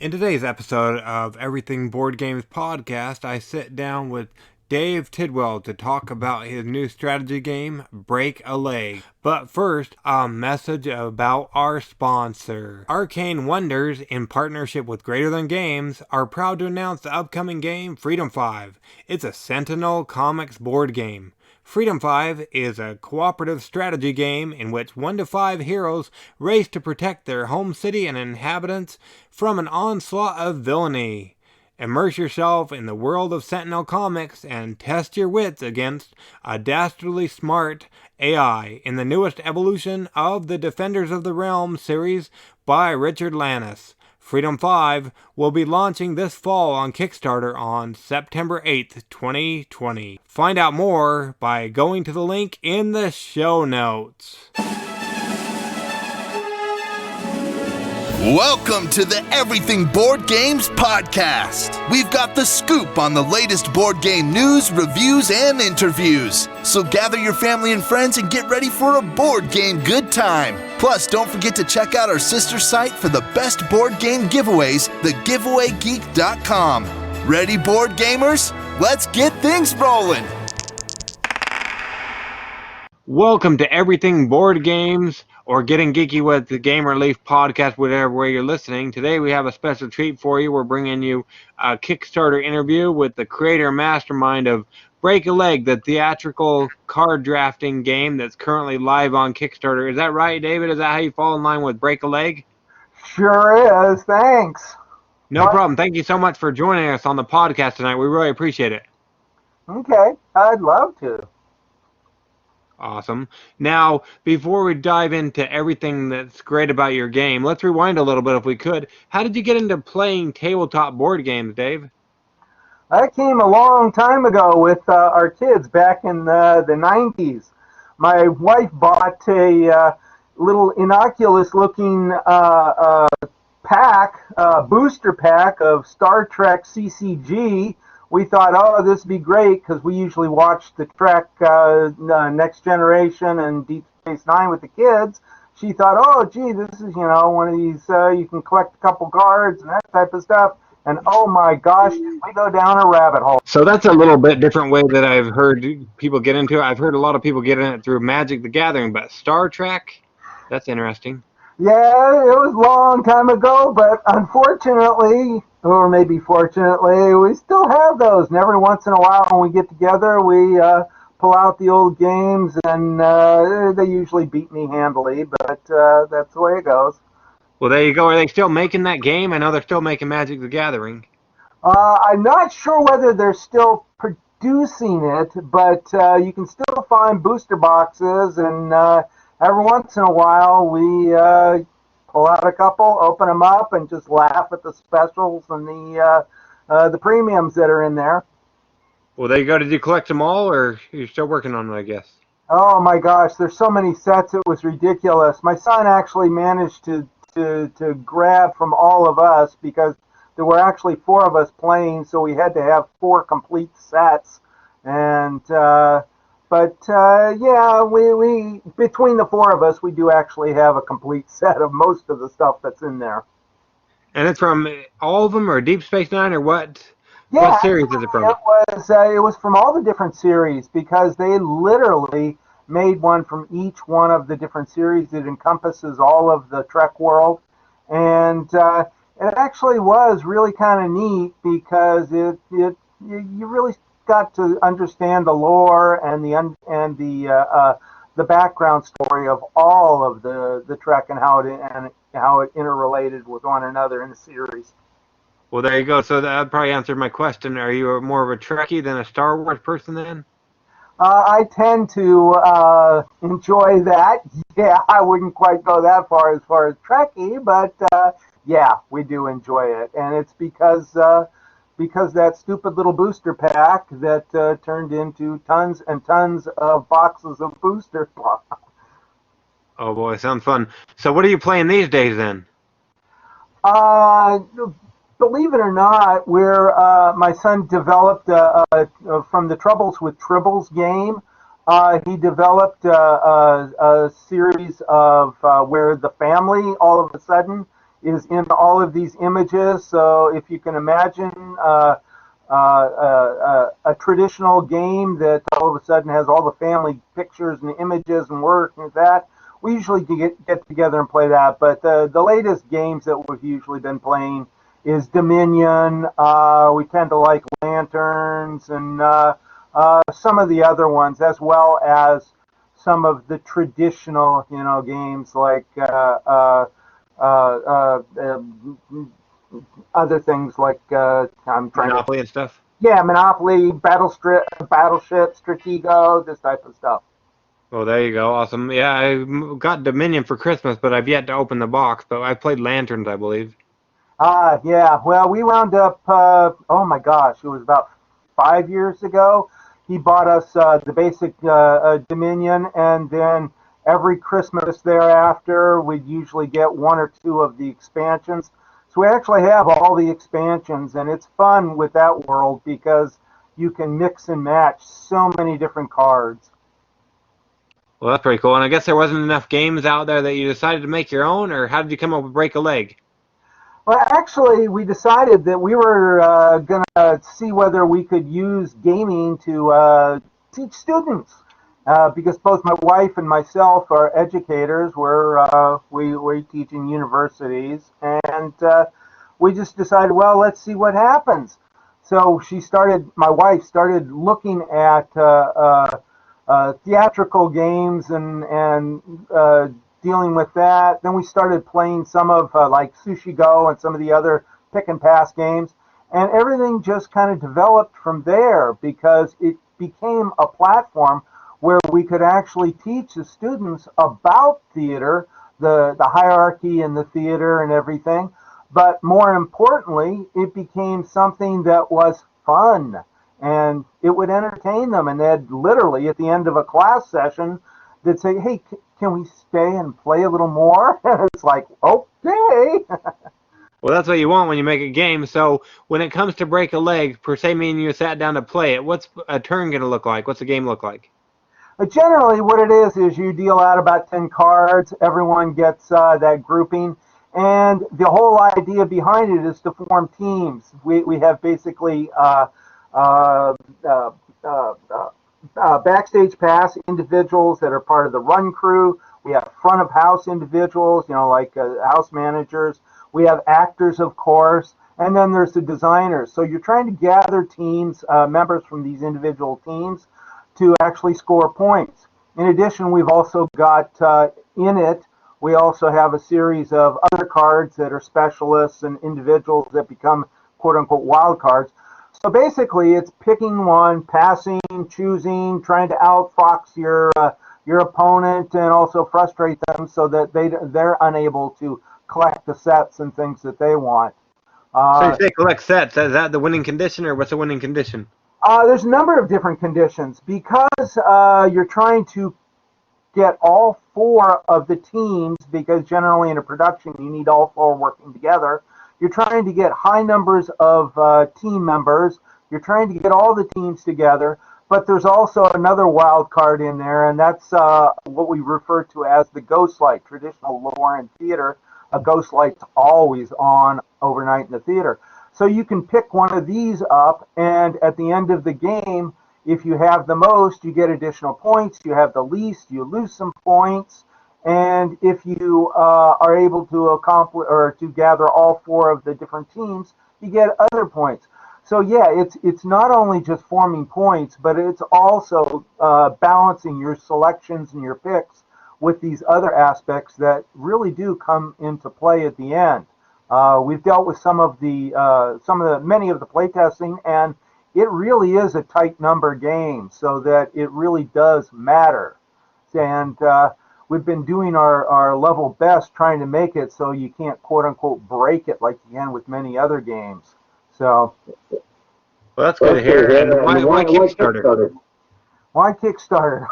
In today's episode of Everything Board Games Podcast, I sit down with Dave Tidwell to talk about his new strategy game, Break a Leg. But first, a message about our sponsor. Arcane Wonders, in partnership with Greater Than Games, are proud to announce the upcoming game, Freedom 5. It's a Sentinel Comics board game. Freedom 5 is a cooperative strategy game in which 1 to 5 heroes race to protect their home city and inhabitants from an onslaught of villainy. Immerse yourself in the world of Sentinel Comics and test your wits against a dastardly smart AI in the newest evolution of the Defenders of the Realm series by Richard Lannis. Freedom 5 will be launching this fall on Kickstarter on September 8th, 2020. Find out more by going to the link in the show notes. Welcome to the Everything Board Games Podcast. We've got the scoop on the latest board game news, reviews, and interviews. So gather your family and friends and get ready for a board game good time. Plus, don't forget to check out our sister site for the best board game giveaways, thegiveawaygeek.com. Ready, board gamers? Let's get things rolling. Welcome to Everything Board Games, or Getting Geeky with the Game Relief podcast, whatever way you're listening. Today we have a special treat for you. We're bringing you a Kickstarter interview with the creator mastermind of Break a Leg, the theatrical card drafting game that's currently live on Kickstarter. Is that right, David? Is that how you fall in line with Break a Leg? Sure is. Thanks. No problem. Thank you so much for joining us on the podcast tonight. We really appreciate it. Okay. I'd love to. Awesome. Now, before we dive into everything that's great about your game, let's rewind a little bit if we could. How did you get into playing tabletop board games, Dave? I came a long time ago with our kids back in the 90s. My wife bought a little innocuous-looking booster pack of Star Trek CCG. We thought, oh, this would be great, because we usually watch the Trek Next Generation and Deep Space Nine with the kids. She thought, oh, gee, this is, one of these, you can collect a couple cards and that type of stuff. And oh my gosh, we go down a rabbit hole. So that's a little bit different way that I've heard people get into it. I've heard a lot of people get in it through Magic the Gathering, but Star Trek, that's interesting. Yeah, it was a long time ago, but unfortunately, or maybe fortunately, we still have those. And every once in a while when we get together, we pull out the old games, and they usually beat me handily, but that's the way it goes. Well, there you go. Are they still making that game? I know they're still making Magic the Gathering. I'm not sure whether they're still producing it, but you can still find booster boxes, and every once in a while we pull out a couple, open them up, and just laugh at the specials and the premiums that are in there. Well, there you go. Did you collect them all, or you're still working on them, I guess? Oh my gosh, there's so many sets, it was ridiculous. My son actually managed to grab from all of us, because there were actually 4 of us playing, so we had to have 4 complete sets. And yeah, we between the 4 of us, we do actually have a complete set of most of the stuff that's in there. And it's from all of them, or Deep Space Nine, or what? Yeah, what series is it from? It was from all the different series, because they literally made one from each one of the different series. It encompasses all of the Trek world, and it actually was really kind of neat, because you really got to understand the lore and the background story of all of the Trek, and how it interrelated with one another in the series. Well, there you go. So that probably answered my question. Are you more of a Trekkie than a Star Wars person then? I tend to enjoy that. Yeah, I wouldn't quite go that far as Trekkie, but yeah, we do enjoy it, and it's because that stupid little booster pack that turned into tons and tons of boxes of boosters. Oh boy, sounds fun. So what are you playing these days then? Believe it or not, my son developed from the Troubles with Tribbles game. He developed a series of where the family all of a sudden is in all of these images. So if you can imagine a traditional game that all of a sudden has all the family pictures and images and work and that, we usually get together and play that. But the latest games that we've usually been playing is Dominion. We tend to like Lanterns and some of the other ones, as well as some of the traditional, games like other things like I'm trying Monopoly and stuff. yeah, Monopoly, Battleship, Stratego, this type of stuff. Well, there you go. Awesome. Yeah, I got Dominion for Christmas, but I've yet to open the box. But I played Lanterns, I believe. Yeah. Well, we wound up. Oh my gosh, it was about 5 years ago. He bought us the basic Dominion, and then every Christmas thereafter, we'd usually get one or two of the expansions. So we actually have all the expansions, and it's fun with that world because you can mix and match so many different cards. Well, that's pretty cool. And I guess there wasn't enough games out there that you decided to make your own, or how did you come up with Break a Leg? Well, actually, we decided that we were going to see whether we could use gaming to teach students. Because both my wife and myself are educators. We teach in universities. And we just decided, well, let's see what happens. So my wife started looking at theatrical games and dealing with that. Then we started playing some of like Sushi Go and some of the other pick and pass games, and everything just kind of developed from there because it became a platform where we could actually teach the students about theater, the hierarchy in the theater and everything. But more importantly, it became something that was fun and it would entertain them. And they'd literally, at the end of a class session, they'd say, hey, can we stay and play a little more? It's like, okay. Well, that's what you want when you make a game. So when it comes to Break a Leg, per se, me and you sat down to play it, what's a turn going to look like? What's the game look like? But generally, what it is you deal out about 10 cards. Everyone gets that grouping. And the whole idea behind it is to form teams. We have basically uh, uh, uh, backstage pass individuals that are part of the run crew. We have front of house individuals, like house managers. We have actors, of course. And then there's the designers. So you're trying to gather teams, members from these individual teams to actually score points. In addition, we've also got in it, we also have a series of other cards that are specialists and individuals that become quote unquote wild cards. So basically, it's picking one, passing, choosing, trying to outfox your opponent, and also frustrate them so that they're unable to collect the sets and things that they want. So you say collect sets. Is that the winning condition, or what's the winning condition? There's a number of different conditions because you're trying to get all four of the teams, because generally in a production you need all four working together. You're trying to get high numbers of team members. You're trying to get all the teams together. But there's also another wild card in there, and that's what we refer to as the ghost light. Traditional lore in theater, a ghost light's always on overnight in the theater. So you can pick one of these up, and at the end of the game, if you have the most, you get additional points. You have the least, you lose some points. And if you are able to accomplish or to gather all four of the different teams, you get other points. So yeah, it's not only just forming points, but it's also balancing your selections and your picks with these other aspects that really do come into play at the end. We've dealt with many of the playtesting, and it really is a tight number game, so that it really does matter. And we've been doing our level best trying to make it so you can't quote unquote break it like you can with many other games. So, well, that's good to hear. And why Kickstarter? Why Kickstarter?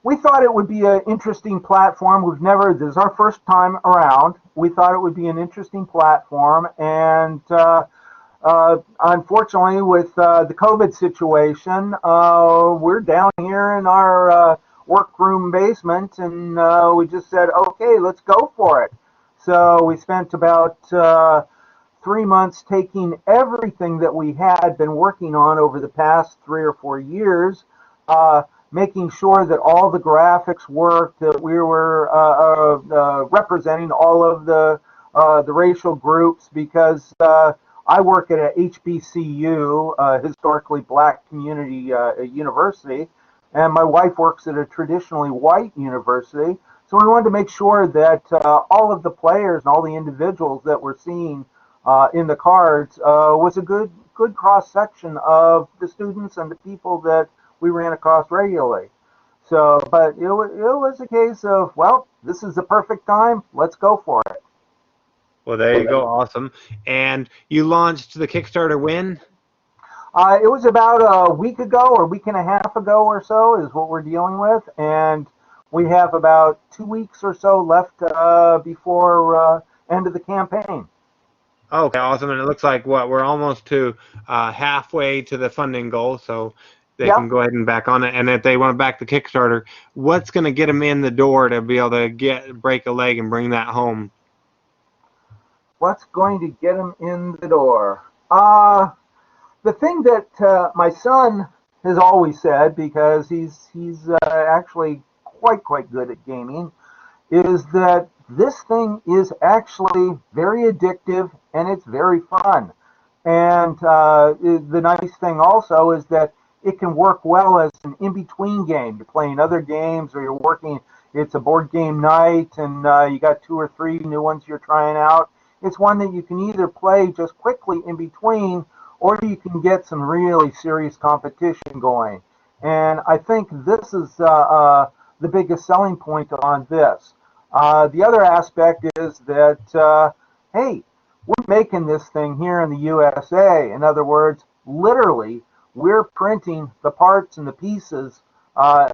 We thought it would be an interesting platform. This is our first time around. We thought it would be an interesting platform, and unfortunately, with the COVID situation, we're down here in our workroom basement, and we just said, okay, let's go for it. So we spent about 3 months taking everything that we had been working on over the past 3 or 4 years, making sure that all the graphics worked, that we were representing all of the racial groups, because I work at a HBCU, historically black community university, and my wife works at a traditionally white university. So we wanted to make sure that all of the players and all the individuals that we're seeing in the cards was a good cross section of the students and the people that we ran across regularly. So, but it was a case of, well, this is the perfect time. Let's go for it. Well, there you go. Awesome. And you launched the Kickstarter when? It was about a week ago or a week and a half ago or so is what we're dealing with, and we have about 2 weeks or so left before end of the campaign. Okay, awesome. And it looks like we're almost to halfway to the funding goal, so they Yep. can go ahead and back on it. And if they want to back the Kickstarter, what's going to get them in the door to be able to break a leg and bring that home? What's going to get them in the door? The thing that my son has always said, because he's actually quite good at gaming, is that this thing is actually very addictive and it's very fun. And the nice thing also is that it can work well as an in-between game. You're playing other games, or you're working, it's a board game night, and you got 2 or 3 new ones you're trying out. It's one that you can either play just quickly in between, or you can get some really serious competition going. And I think this is the biggest selling point on this. The other aspect is that, hey, we're making this thing here in the USA. In other words, literally, we're printing the parts and the pieces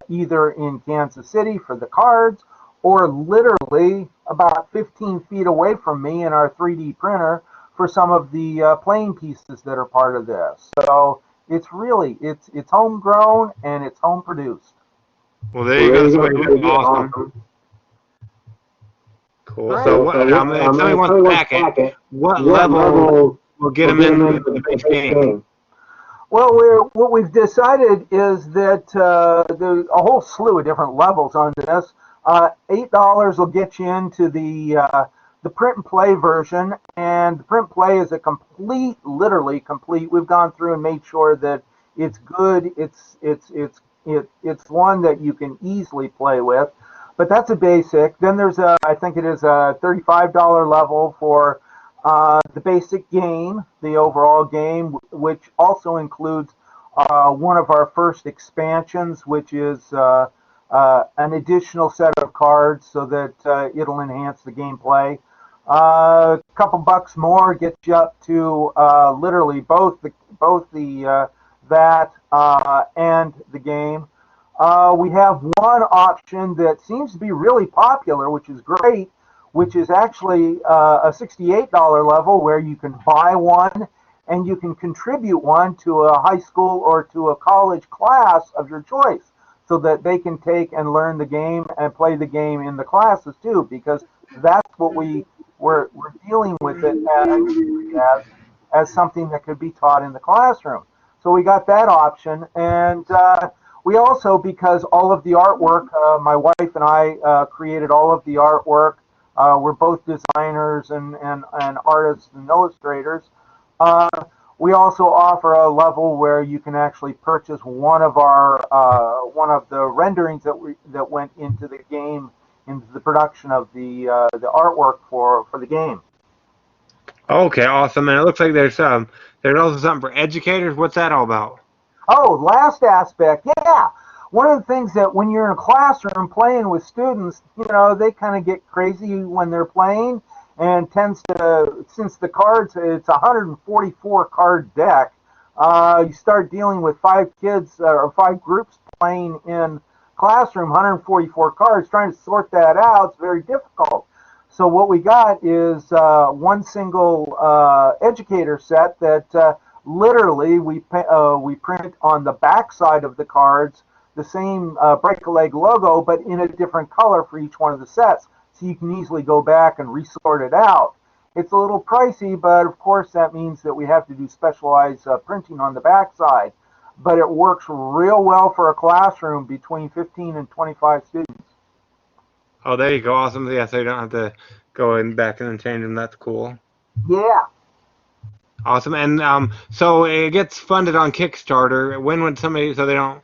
either in Kansas City for the cards, or literally about 15 feet away from me in our 3D printer for some of the playing pieces that are part of this. So it's really, it's homegrown and it's home produced. Well, there you go. So awesome. Cool. Great. So if somebody wants to back it, what level will get them into the base game? Well, what we've decided is that there's a whole slew of different levels on this. $8 will get you into the print and play version, and the print play is a complete, literally complete. We've gone through and made sure that it's good. It's one that you can easily play with. But that's a basic. Then there's I think it is a $35 level for the basic game, the overall game, which also includes one of our first expansions, which is an additional set of cards so that it'll enhance the gameplay. A couple bucks more gets you up to literally both the that and the game. We have one option that seems to be really popular, which is great, which is actually a $68 level where you can buy one and you can contribute one to a high school or to a college class of your choice, so that they can take and learn the game and play the game in the classes too, because that's what we're dealing with it as something that could be taught in the classroom. So we got that option, and we also, because all of the artwork, my wife and I created all of the artwork. We're both designers and artists and illustrators. We also offer a level where you can actually purchase one of the renderings that went into the game, into the production of the artwork for the game. Okay, awesome. And it looks like there's also something for educators. What's that all about? Oh, last aspect, yeah. One of the things that when you're in a classroom playing with students, they kind of get crazy when they're playing, and since the cards, it's a 144 card deck, you start dealing with 5 kids or 5 groups playing in classroom, 144 cards, trying to sort that out, it's very difficult. So what we got is one single educator set that literally we print on the back side of the cards the same Break a Leg logo, but in a different color for each one of the sets. So so you can easily go back and resort it out. It's a little pricey, but of course that means that we have to do specialized printing on the backside. But it works real well for a classroom between 15 and 25 students. Oh, there you go. Awesome. Yeah, so you don't have to go in back and change them. That's cool. Yeah. Awesome. And so it gets funded on Kickstarter. When would somebody, so they don't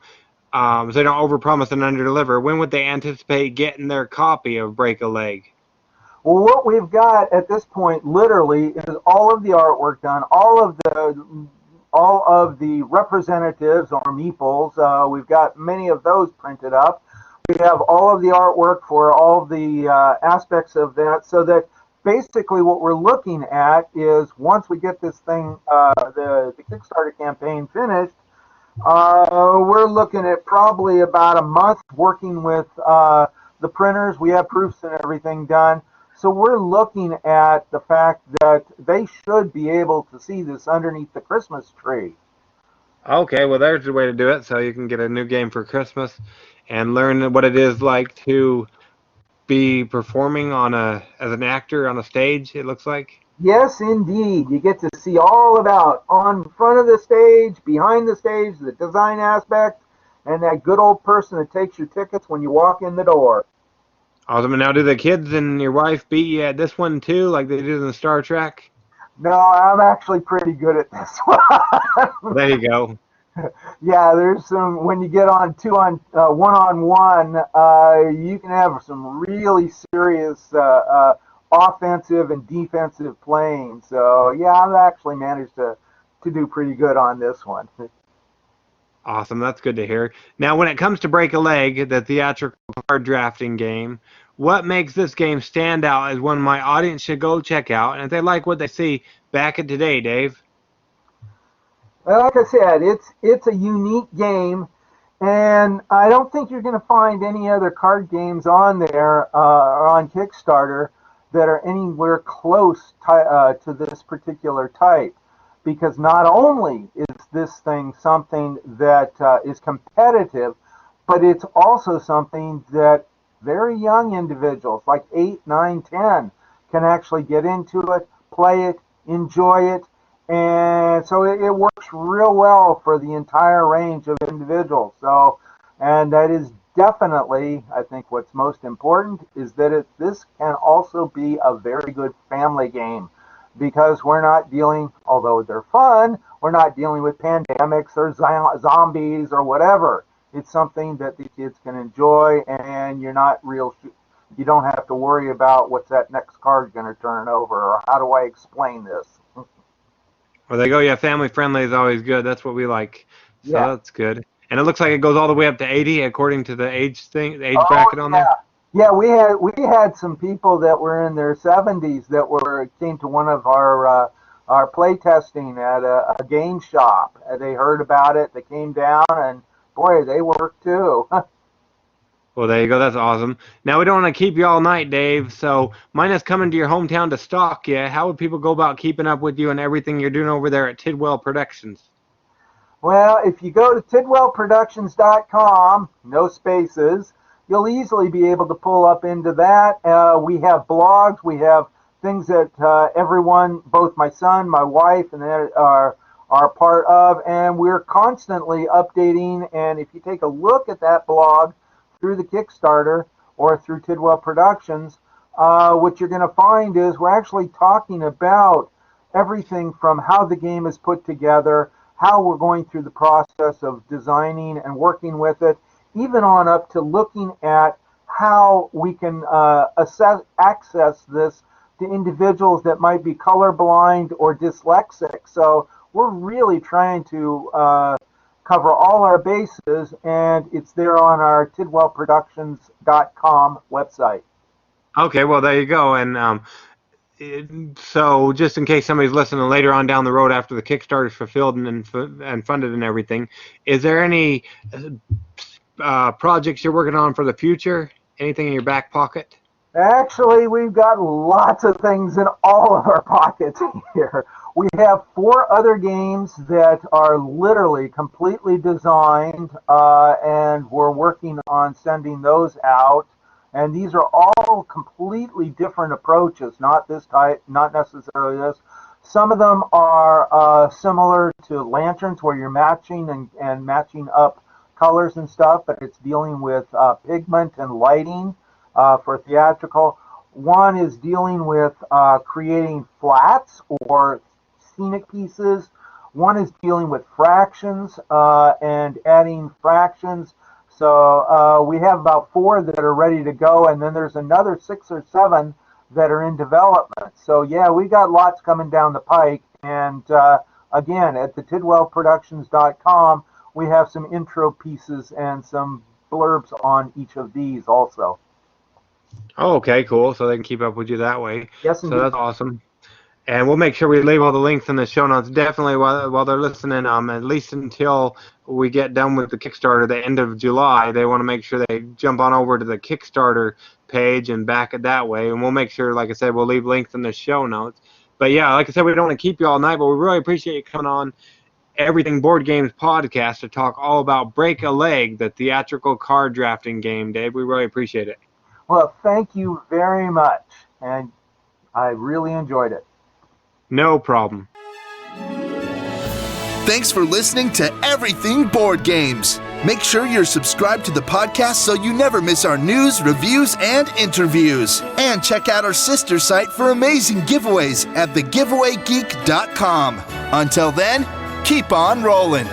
overpromise and underdeliver, when would they anticipate getting their copy of Break a Leg? Well, what we've got at this point, literally, is all of the artwork done, all of the representatives or meeples. We've got many of those printed up. We have all of the artwork for all of the aspects of that, so that basically what we're looking at is once we get this thing, the Kickstarter campaign finished, we're looking at probably about a month working with the printers. We have proofs and everything done. So we're looking at the fact that they should be able to see this underneath the Christmas tree. Okay, well, there's the way to do it. So you can get a new game for Christmas and learn what it is like to be performing as an actor on a stage, it looks like. Yes, indeed. You get to see all about on front of the stage, behind the stage, the design aspect, and that good old person that takes your tickets when you walk in the door. Awesome. And now, do the kids and your wife beat you at this one too, like they did in Star Trek? No, I'm actually pretty good at this one. There you go. Yeah, there's some, when you get on one-on-one, you can have some really serious offensive and defensive playing. So yeah, I've actually managed to do pretty good on this one. Awesome. That's good to hear. Now, when it comes to Break a Leg, the theatrical card drafting game, what makes this game stand out as one my audience should go check out? And if they like what they see, back it today, Dave. Well, like I said, it's a unique game, and I don't think you're going to find any other card games on there on Kickstarter that are anywhere close to this particular type. Because not only is this thing something that is competitive, but it's also something that very young individuals, like 8, 9, 10, can actually get into it, play it, enjoy it, and so it works real well for the entire range of individuals. So, and that is definitely, I think what's most important is that this can also be a very good family game. Because we're not dealing, although they're fun, we're not dealing with pandemics or zombies or whatever. It's something that the kids can enjoy, and you don't have to worry about what's that next card going to turn over, or how do I explain this. Well, there you go. Yeah, family friendly is always good. That's what we like. So Yeah. that's good. And it looks like it goes all the way up to 80 according to the age bracket on Yeah. there. Yeah, we had some people that were in their 70s that came to one of our play testing at a game shop. They heard about it, they came down, and boy, they worked too. Well, there you go. That's awesome. Now, we don't want to keep you all night, Dave. So, minus coming to your hometown to stalk you, how would people go about keeping up with you and everything you're doing over there at Tidwell Productions? Well, if you go to tidwellproductions.com, no spaces, you'll easily be able to pull up into that. We have blogs, we have things that everyone, both my son, my wife, and that are part of, and we're constantly updating. And if you take a look at that blog through the Kickstarter or through Tidwell Productions, what you're going to find is we're actually talking about everything from how the game is put together, how we're going through the process of designing and working with it, even on up to looking at how we can access this to individuals that might be colorblind or dyslexic. So we're really trying to cover all our bases, and it's there on our tidwellproductions.com website. Okay, well, there you go. And so, just in case somebody's listening later on down the road after the Kickstarter's fulfilled and funded and everything, is there any projects you're working on for the future? Anything in your back pocket? Actually, we've got lots of things in all of our pockets here. We have 4 other games that are literally completely designed, and we're working on sending those out. And these are all completely different approaches, not this type, not necessarily this. Some of them are similar to lanterns where you're matching and matching up colors and stuff, but it's dealing with pigment and lighting for theatrical. One is dealing with creating flats or scenic pieces. One is dealing with fractions and adding fractions. So we have about 4 that are ready to go, and then there's another 6 or 7 that are in development. So yeah, we got lots coming down the pike. And again, at the tidwellproductions.com, we have some intro pieces and some blurbs on each of these also. Oh, okay, cool. So they can keep up with you that way. Yes, So indeed. that's awesome. And we'll make sure we leave all the links in the show notes. Definitely while they're listening, at least until we get done with the Kickstarter, the end of July, they want to make sure they jump on over to the Kickstarter page and back it that way. And we'll make sure, like I said, we'll leave links in the show notes. But yeah, like I said, we don't want to keep you all night, but we really appreciate you coming on Everything Board Games podcast to talk all about Break a Leg, the theatrical card drafting game, Dave. We really appreciate it. Well, thank you very much, and I really enjoyed it. No problem. Thanks for listening to Everything Board Games. Make sure you're subscribed to the podcast so you never miss our news, reviews, and interviews. And check out our sister site for amazing giveaways at thegiveawaygeek.com. Until then, keep on rolling.